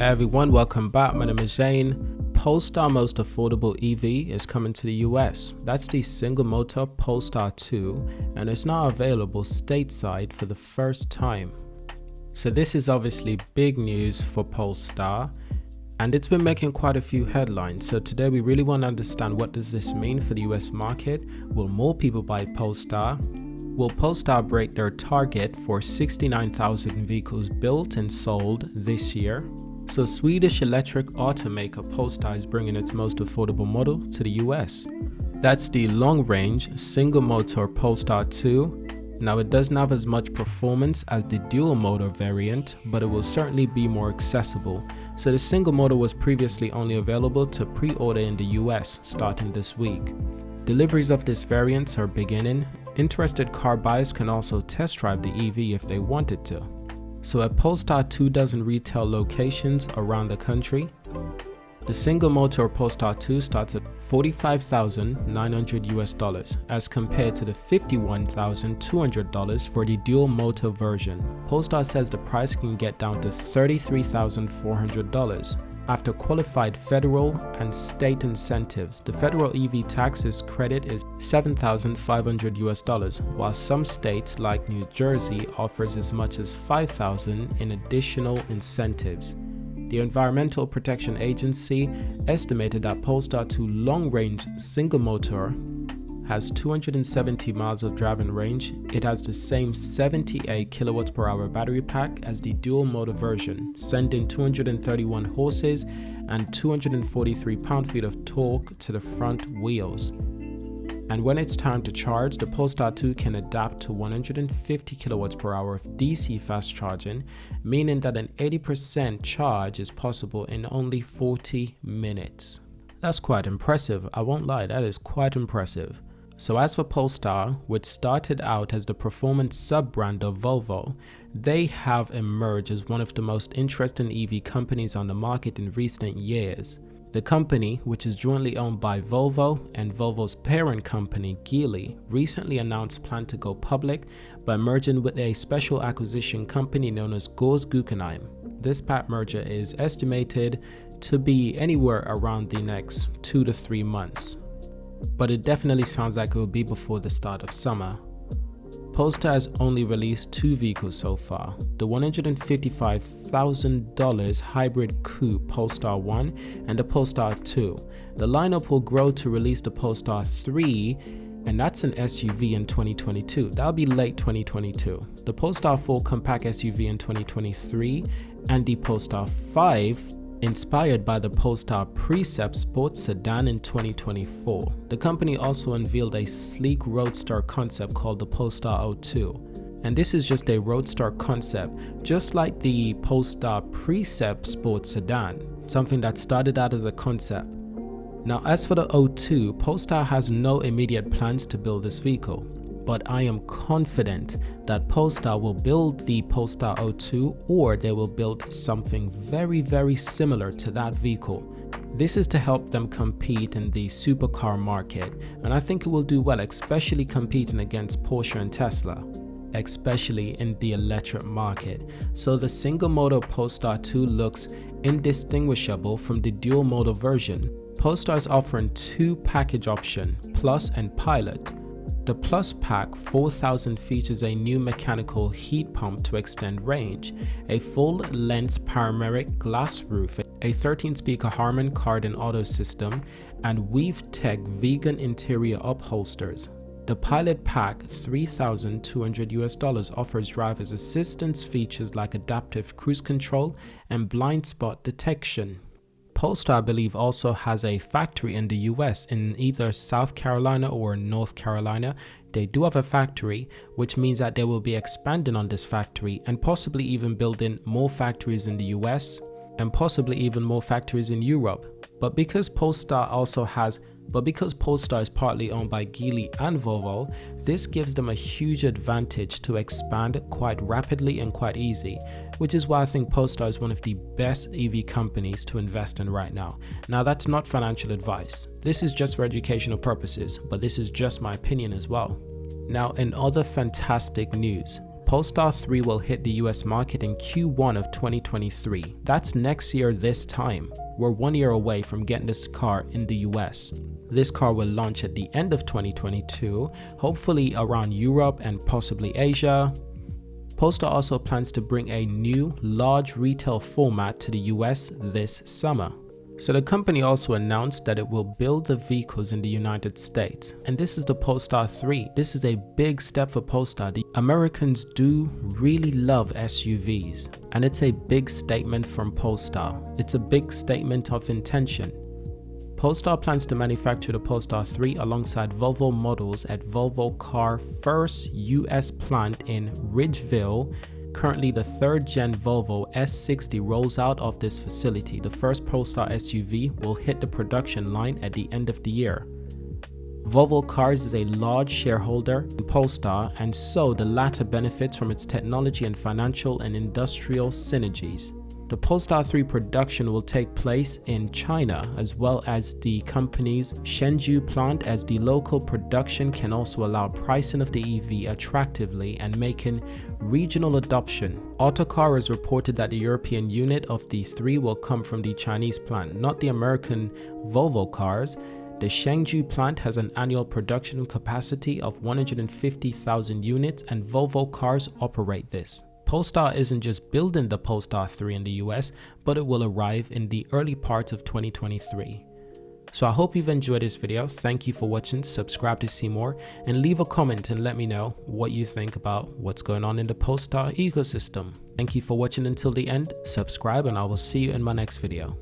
Hey everyone, welcome back. My name is Zane. Polestar most affordable EV is coming to the US. That's the single motor Polestar 2 and it's now available stateside for the first time. So this is obviously big news for Polestar and it's been making quite a few headlines. So today we really want to understand, what does this mean for the US market? Will more people buy Polestar? Will Polestar break their target for 69,000 vehicles built and sold this year? So Swedish electric automaker Polestar is bringing its most affordable model to the US. That's the long-range single-motor Polestar 2. Now it doesn't have as much performance as the dual-motor variant, but it will certainly be more accessible. So the single motor was previously only available to pre-order in the US starting this week. Deliveries of this variant are beginning. Interested car buyers can also test drive the EV if they wanted to. So a Polestar 2 dozen retail locations around the country. The single motor Polestar 2 starts at $45,900 as compared to the $51,200 for the dual motor version. Polestar says the price can get down to $33,400 after qualified federal and state incentives. The federal EV taxes credit is $7,500, while some states like New Jersey offers as much as $5,000 in additional incentives. The Environmental Protection Agency estimated that Polestar 2 long-range single motor has 270 miles of driving range. It has the same 78 kilowatts per hour battery pack as the dual motor version, sending 231 horses and 243 pound-feet of torque to the front wheels. And when it's time to charge, the Polestar 2 can adapt to 150 kilowatts per hour of DC fast charging, meaning that an 80% charge is possible in only 40 minutes. That's quite impressive. I won't lie, that is quite impressive. So as for Polestar, which started out as the performance sub-brand of Volvo, they have emerged as one of the most interesting EV companies on the market in recent years. The company, which is jointly owned by Volvo and Volvo's parent company Geely, recently announced plan to go public by merging with a special acquisition company known as Gores Guggenheim. This PAT merger is estimated to be anywhere around the next 2 to 3 months. But it definitely sounds like it will be before the start of summer. Polestar has only released 2 vehicles so far, the $155,000 hybrid coupe Polestar 1 and the Polestar 2. The lineup will grow to release the Polestar 3, and that's an SUV in 2022. That'll be late 2022. The Polestar 4 compact SUV in 2023, and the Polestar 5 inspired by the Polestar Precept sports sedan in 2024. The company also unveiled a sleek roadster concept called the Polestar 02. And this is just a roadster concept, just like the Polestar Precept sports sedan, something that started out as a concept. Now as for the 02, Polestar has no immediate plans to build this vehicle, but I am confident that Polestar will build the Polestar 02, or they will build something very similar to that vehicle. This is to help them compete in the supercar market, and I think it will do well, especially competing against Porsche and Tesla, especially in the electric market. So the single motor Polestar 2 looks indistinguishable from the dual motor version. Polestar is offering 2 package options, Plus and Pilot. The Plus Pack 4000 features a new mechanical heat pump to extend range, a full-length panoramic glass roof, a 13-speaker Harman Kardon auto system, and Weave Tech vegan interior upholsters. The Pilot Pack $3,200 offers driver's assistance features like adaptive cruise control and blind spot detection. Polestar, I believe, also has a factory in the US in either South Carolina or North Carolina. They do have a factory, which means that they will be expanding on this factory and possibly even building more factories in the US and possibly even more factories in Europe. But because Polestar is partly owned by Geely and Volvo, this gives them a huge advantage to expand quite rapidly and quite easy, which is why I think Polestar is one of the best EV companies to invest in right now. Now that's not financial advice. This is just for educational purposes, but this is just my opinion as well. Now in other fantastic news, Polestar 3 will hit the US market in Q1 of 2023. That's next year this time. We're 1 year away from getting this car in the US. This car will launch at the end of 2022, hopefully around Europe and possibly Asia. Polestar also plans to bring a new large retail format to the US this summer. So the company also announced that it will build the vehicles in the United States. And this is the Polestar 3. This is a big step for Polestar. The Americans do really love SUVs. And it's a big statement from Polestar. It's a big statement of intention. Polestar plans to manufacture the Polestar 3 alongside Volvo models at Volvo Car first US plant in Ridgeville. Currently, the third-gen Volvo S60 rolls out of this facility. The first Polestar SUV will hit the production line at the end of the year. Volvo Cars is a large shareholder in Polestar, and so the latter benefits from its technology and financial and industrial synergies. The Polestar 3 production will take place in China as well as the company's Shenzhou plant, as the local production can also allow pricing of the EV attractively and making regional adoption. Autocar has reported that the European unit of the 3 will come from the Chinese plant, not the American Volvo cars. The Shenzhou plant has an annual production capacity of 150,000 units, and Volvo cars operate this. Polestar isn't just building the Polestar 3 in the US, but it will arrive in the early parts of 2023. So I hope you've enjoyed this video. Thank you for watching. Subscribe to see more and leave a comment and let me know what you think about what's going on in the Polestar ecosystem. Thank you for watching until the end. Subscribe and I will see you in my next video.